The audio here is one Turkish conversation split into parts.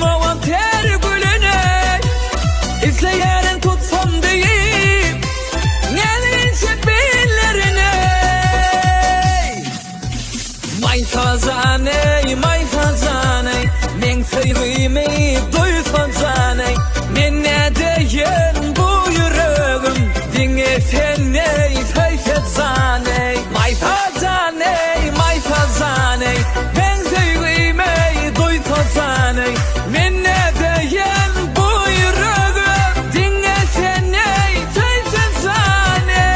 avan ter gülüne İzleyerin tutsam deyip Gelince billerine May fazaney Men sevgimi duysansaney Men ne deyin bu yüreğim Dinle seni feyfetzaney May fazaney Ben sevgimi duysansaney Men ne deyin bu yüreğim Dinle seni feyfetzaney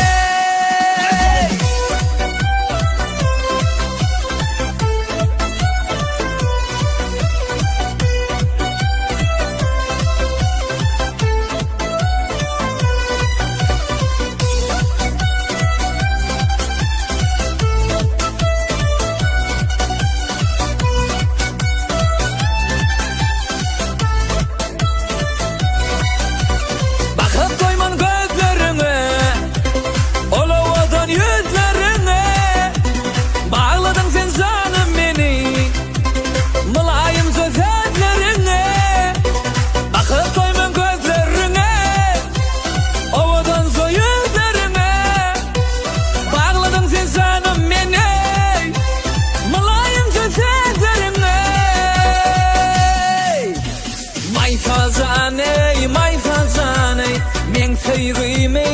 May fazaney Men sevgimi